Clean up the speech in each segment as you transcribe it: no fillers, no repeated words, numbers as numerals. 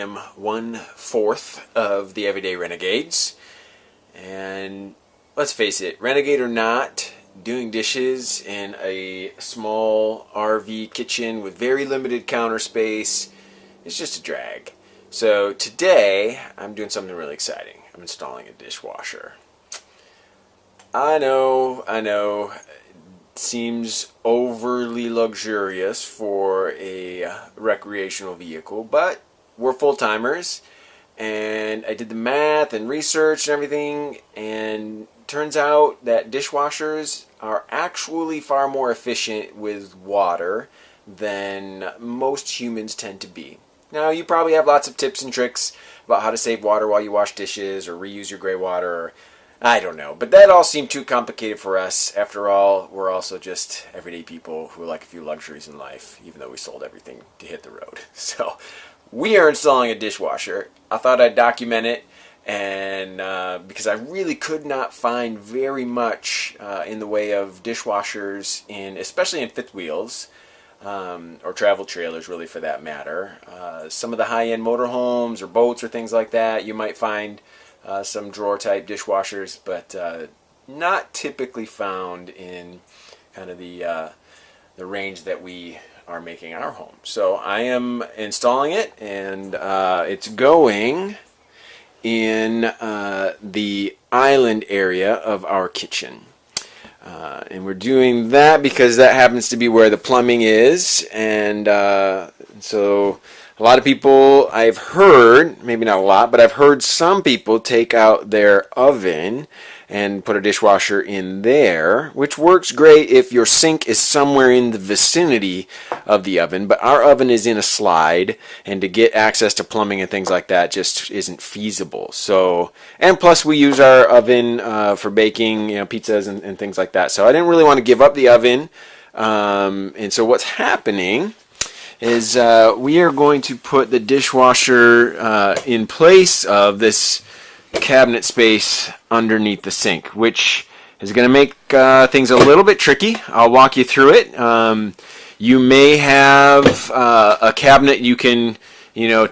am 1/4 of the Everyday Renegades. And let's face it, renegade or not, doing dishes in a small RV kitchen with very limited counter space is just a drag. So today I'm doing something really exciting. I'm installing a dishwasher. I know, it seems overly luxurious for a recreational vehicle, but we're full-timers, and I did the math and research and everything, and turns out that dishwashers are actually far more efficient with water than most humans tend to be. Now, you probably have lots of tips and tricks about how to save water while you wash dishes or reuse your gray water, or I don't know, but that all seemed too complicated for us. After all, we're also just everyday people who like a few luxuries in life, even though we sold everything to hit the road. So we are installing a dishwasher. I thought I'd document it, and because I really could not find very much in the way of dishwashers, especially in fifth wheels, or travel trailers, really, for that matter. Some of the high-end motorhomes or boats or things like that, you might find some drawer-type dishwashers, but not typically found in kind of the range that we are making our home. So I am installing it, and it's going in the island area of our kitchen. And we're doing that because that happens to be where the plumbing is, and so a lot of people, I've heard, maybe not a lot, but I've heard some people take out their oven and put a dishwasher in there, which works great if your sink is somewhere in the vicinity of the oven, but our oven is in a slide, and to get access to plumbing and things like that just isn't feasible. So, and plus we use our oven for baking, pizzas and things like that. So I didn't really want to give up the oven, and so what's happening is we are going to put the dishwasher in place of this cabinet space underneath the sink, which is going to make things a little bit tricky. I'll walk you through it. You may have a cabinet you can,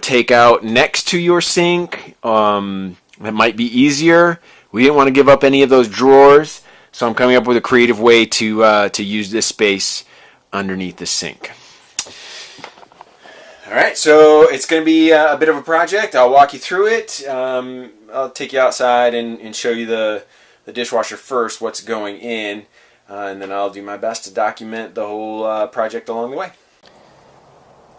take out next to your sink. That might be easier. We didn't want to give up any of those drawers, so I'm coming up with a creative way to use this space underneath the sink. Alright, so it's going to be a bit of a project. I'll walk you through it. I'll take you outside and show you the dishwasher first, what's going in, and then I'll do my best to document the whole project along the way.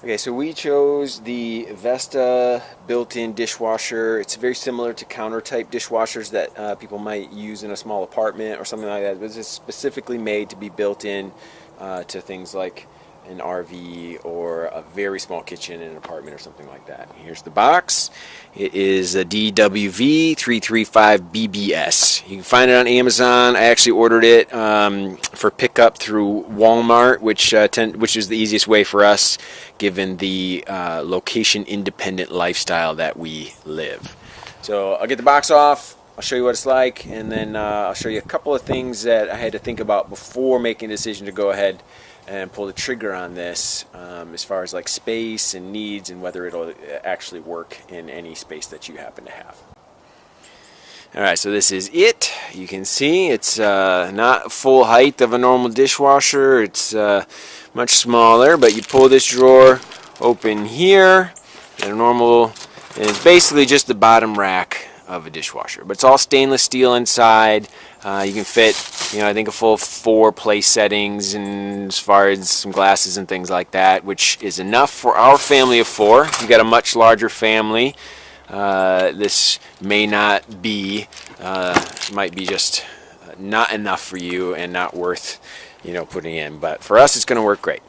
Okay, so we chose the Vesta built-in dishwasher. It's very similar to counter-type dishwashers that people might use in a small apartment or something like that. But it's specifically made to be built in to things like an RV or a very small kitchen in an apartment or something like that. Here's the box. It is a DWV335BBS. You can find it on Amazon. I actually ordered it for pickup through Walmart, which is the easiest way for us given the location-independent lifestyle that we live. So I'll get the box off. I'll show you what it's like, and then I'll show you a couple of things that I had to think about before making a decision to go ahead and pull the trigger on this, as far as like space and needs and whether it'll actually work in any space that you happen to have. Alright, so this is it. You can see it's not full height of a normal dishwasher. It's much smaller, but you pull this drawer open here, and it's basically just the bottom rack of a dishwasher, but it's all stainless steel inside. You can fit, I think a full 4 place settings, and as far as some glasses and things like that, which is enough for our family of 4. If you've got a much larger family, this may not be, might be just not enough for you and not worth, putting in. But for us, it's going to work great.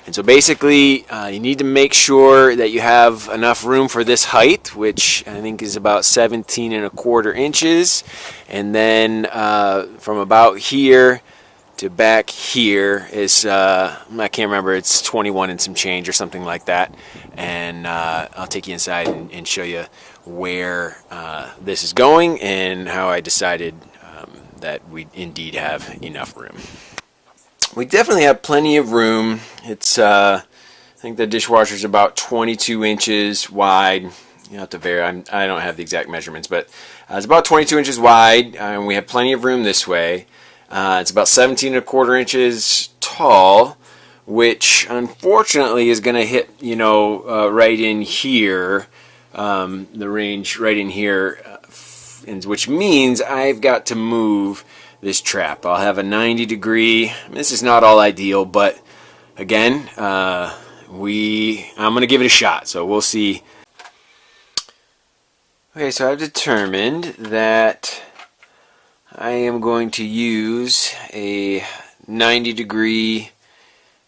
And so basically, you need to make sure that you have enough room for this height, which I think is about 17¼ inches. And then from about here to back here is, I can't remember, it's 21 and some change or something like that. And I'll take you inside and show you where this is going and how I decided that we indeed have enough room. We definitely have plenty of room. It's think the dishwasher is about 22 inches wide. You have to vary. I don't have the exact measurements, but it's about 22 inches wide, and we have plenty of room this way. It's about 17 1/4 inches tall, which unfortunately is going to hit, right in here, the range right in here, which means I've got to move this trap. I'll have a 90-degree. This is not all ideal, but again, I'm going to give it a shot, so we'll see. Okay, so I've determined that I am going to use a 90-degree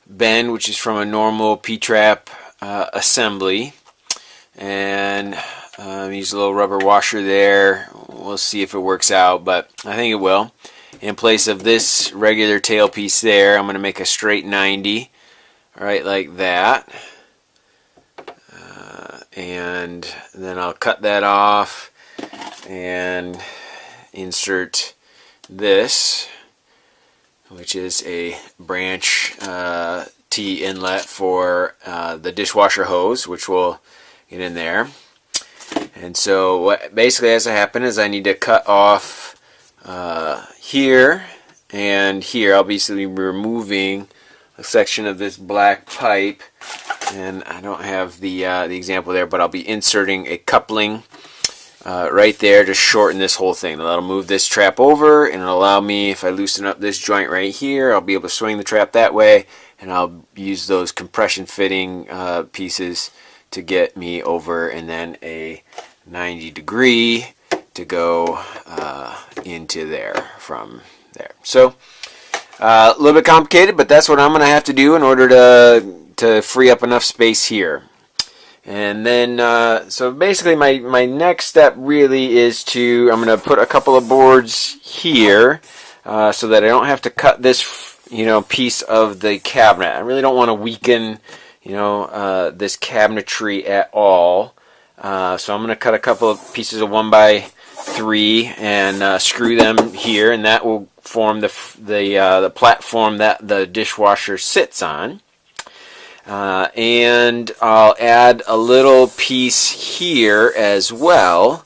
bend, which is from a normal P-trap assembly, and use a little rubber washer there. We'll see if it works out, but I think it will. In place of this regular tailpiece there, I'm going to make a straight 90, right like that. And then I'll cut that off and insert this, which is a branch T inlet for the dishwasher hose, which will get in there. And so what basically has to happen is I need to cut off here and here. I'll be removing a section of this black pipe, and I don't have the example there, but I'll be inserting a coupling right there to shorten this whole thing. That'll move this trap over, and it'll allow me, if I loosen up this joint right here, I'll be able to swing the trap that way, and I'll use those compression fitting pieces to get me over, and then a 90-degree to go into there from there. So a little bit complicated, but that's what I'm going to have to do in order to free up enough space here. And then so basically my next step really is I'm going to put a couple of boards here so that I don't have to cut this piece of the cabinet. I really don't want to weaken this cabinetry at all. So I'm going to cut a couple of pieces of 1x3 and screw them here, and that will form the platform that the dishwasher sits on. And I'll add a little piece here as well,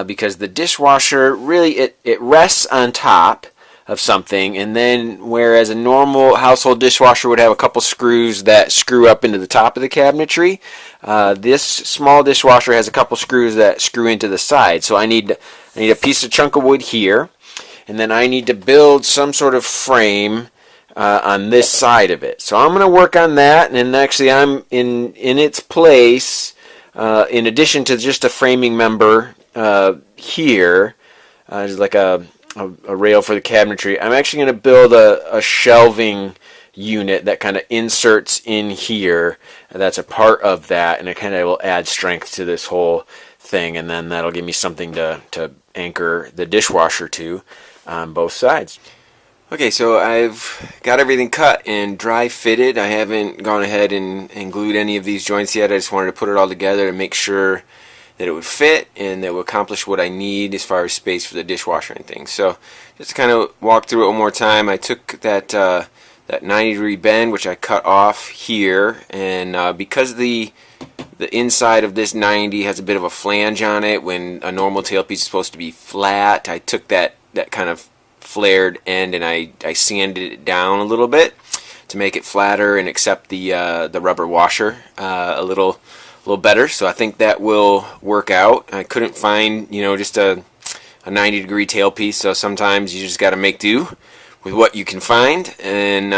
because the dishwasher really it rests on top of something, and then whereas a normal household dishwasher would have a couple screws that screw up into the top of the cabinetry, this small dishwasher has a couple screws that screw into the side. So I need a piece of chunk of wood here, and then I need to build some sort of frame on this side of it. So I'm going to work on that, and actually I'm in its place, in addition to just a framing member here, just like a rail for the cabinetry, I'm actually going to build a shelving unit that kind of inserts in here. That's a part of that, and it kind of will add strength to this whole thing, and then that'll give me something to anchor the dishwasher to on both sides. Okay, so I've got everything cut and dry fitted. I haven't gone ahead and glued any of these joints yet. I just wanted to put it all together to make sure that it would fit and that it would accomplish what I need as far as space for the dishwasher and things. So just to kind of walk through it one more time, I took that 90-degree bend, which I cut off here, and because the inside of this 90 has a bit of a flange on it when a normal tailpiece is supposed to be flat, I took that kind of flared end and I sanded it down a little bit to make it flatter and accept the rubber washer a little better. So I think that will work out. I couldn't find just a 90-degree tailpiece, so sometimes you just got to make do with what you can find. And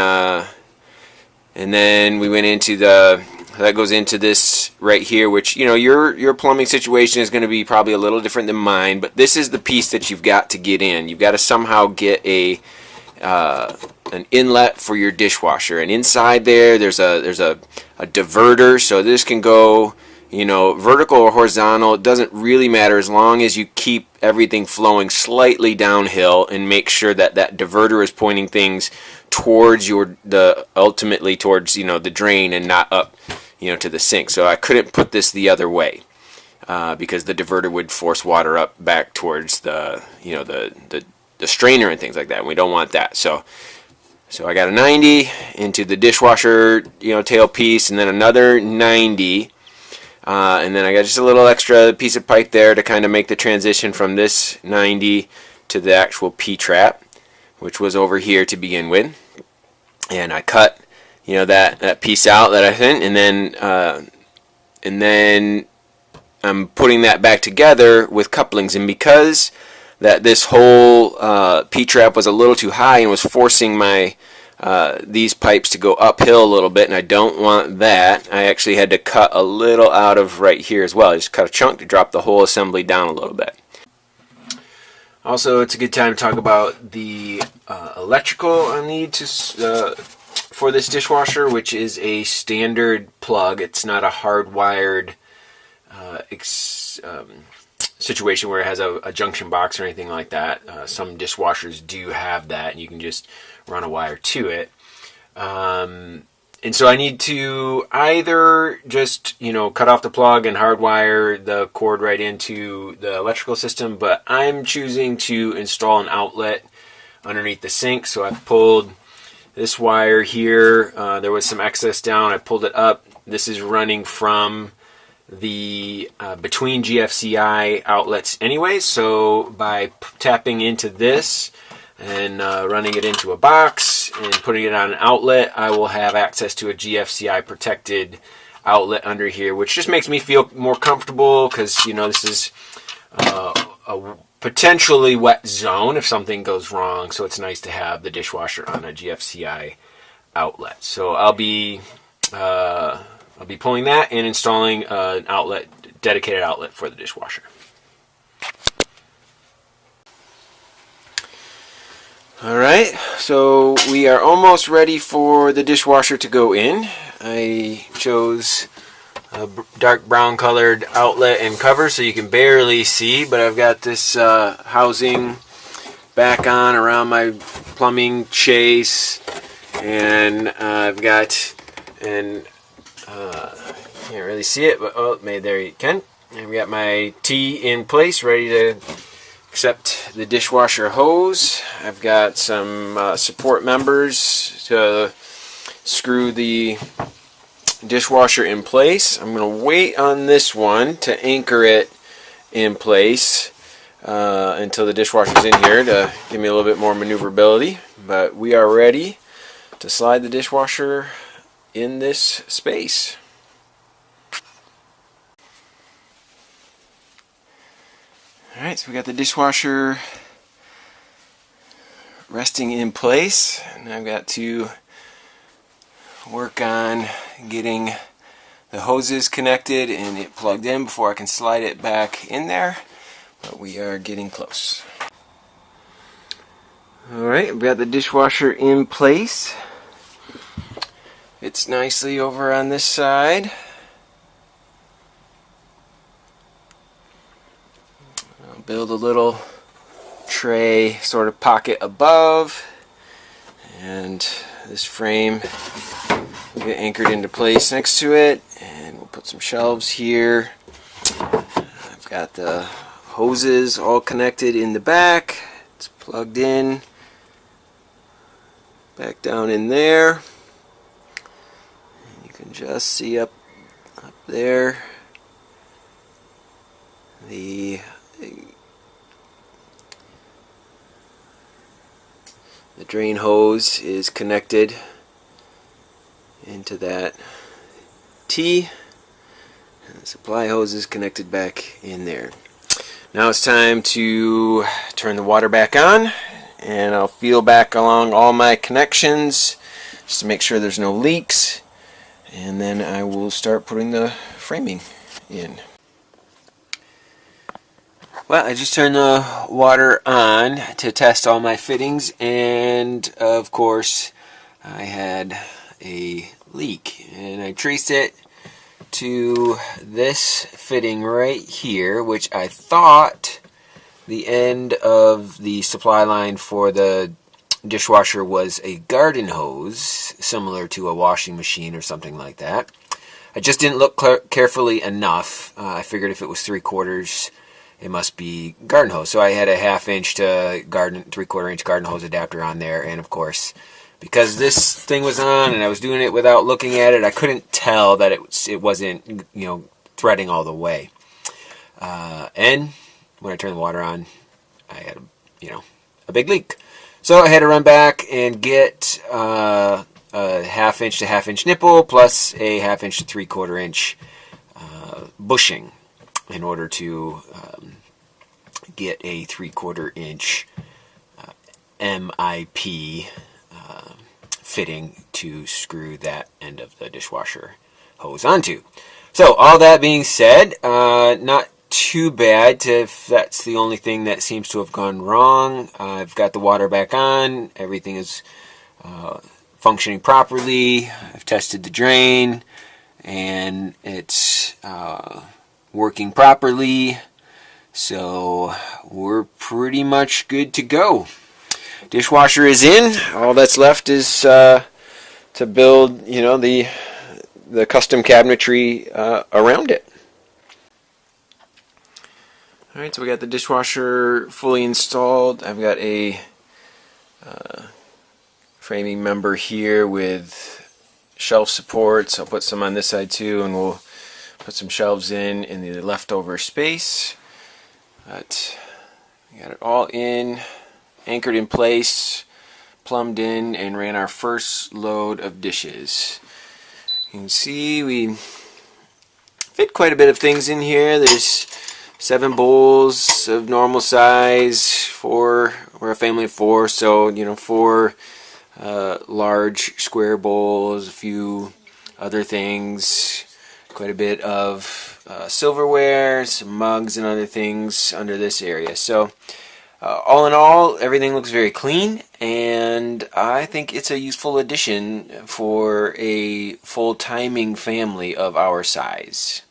then we went into that goes into this right here, which your plumbing situation is going to be probably a little different than mine, but this is the piece that you've got to get in. You've got to somehow get an inlet for your dishwasher, and inside there's a diverter, so this can go vertical or horizontal. It doesn't really matter as long as you keep everything flowing slightly downhill and make sure that diverter is pointing things towards ultimately towards the drain and not up to the sink. So I couldn't put this the other way because the diverter would force water up back towards the strainer and things like that, and we don't want that. So So I got a 90 into the dishwasher, tail piece, and then another 90. And then I got just a little extra piece of pipe there to kind of make the transition from this 90 to the actual P-trap, which was over here to begin with. And I cut, that piece out that I sent, and then I'm putting that back together with couplings. And because that this whole P-trap was a little too high and was forcing my these pipes to go uphill a little bit, and I don't want that, I actually had to cut a little out of right here as well. I just cut a chunk to drop the whole assembly down a little bit. Also, it's a good time to talk about the electrical I need to for this dishwasher, which is a standard plug. It's not a hardwired situation where it has a junction box or anything like that. Some dishwashers do have that, and you can just run a wire to it. And so I need to either just, cut off the plug and hardwire the cord right into the electrical system, but I'm choosing to install an outlet underneath the sink. So I've pulled this wire here. There was some excess down. I pulled it up. This is running from the between GFCI outlets anyway. So by tapping into this and running it into a box and putting it on an outlet, I will have access to a GFCI protected outlet under here, which just makes me feel more comfortable because, this is a potentially wet zone if something goes wrong. So it's nice to have the dishwasher on a GFCI outlet. So I'll be pulling that and installing an outlet, dedicated outlet for the dishwasher. Alright, so we are almost ready for the dishwasher to go in. I chose a dark brown colored outlet and cover so you can barely see, but I've got this housing back on around my plumbing chase, and I've got can't really see it, but there you can. I've got my T in place, ready to accept the dishwasher hose. I've got some support members to screw the dishwasher in place. I'm going to wait on this one to anchor it in place until the dishwasher's in here to give me a little bit more maneuverability. But we are ready to slide the dishwasher in this space. Alright, so we got the dishwasher resting in place, and I've got to work on getting the hoses connected and it plugged in before I can slide it back in there, but we are getting close. Alright, we've got the dishwasher in place. It's nicely over on this side. Build a little tray sort of pocket above, and this frame will get anchored into place next to it, and we'll put some shelves here. I've got the hoses all connected in the back. It's plugged in back down in there. You can just see up there the drain hose is connected into that T, and the supply hose is connected back in there. Now it's time to turn the water back on, and I'll feel back along all my connections just to make sure there's no leaks, and then I will start putting the framing in. Well, I just turned the water on to test all my fittings, and of course I had a leak, and I traced it to this fitting right here, which I thought the end of the supply line for the dishwasher was a garden hose, similar to a washing machine or something like that. I just didn't look carefully enough. I figured if it was 3/4, it must be garden hose. So I had a 1/2 inch to 3/4 inch garden hose adapter on there, and of course because this thing was on and I was doing it without looking at it, I couldn't tell that it wasn't, threading all the way. And when I turned the water on, I had a big leak. So I had to run back and get a 1/2 inch to 1/2 inch nipple plus a 1/2 inch to 3/4 inch bushing in order to get a 3/4 inch MIP fitting to screw that end of the dishwasher hose onto. So all that being said, not too bad if that's the only thing that seems to have gone wrong. I've got the water back on. Everything is functioning properly. I've tested the drain and it's working properly. So we're pretty much good to go. Dishwasher is in. All that's left is to build, the custom cabinetry around it. Alright, so we got the dishwasher fully installed. I've got a framing member here with shelf supports. I'll put some on this side too, and we'll put some shelves in the leftover space. But we got it all in, anchored in place, plumbed in, and ran our first load of dishes. You can see we fit quite a bit of things in here. There's 7 bowls of normal size. We're a family of 4, so 4 large square bowls, a few other things, quite a bit of silverware, some mugs and other things under this area. So all in all, everything looks very clean, and I think it's a useful addition for a full-timing family of our size.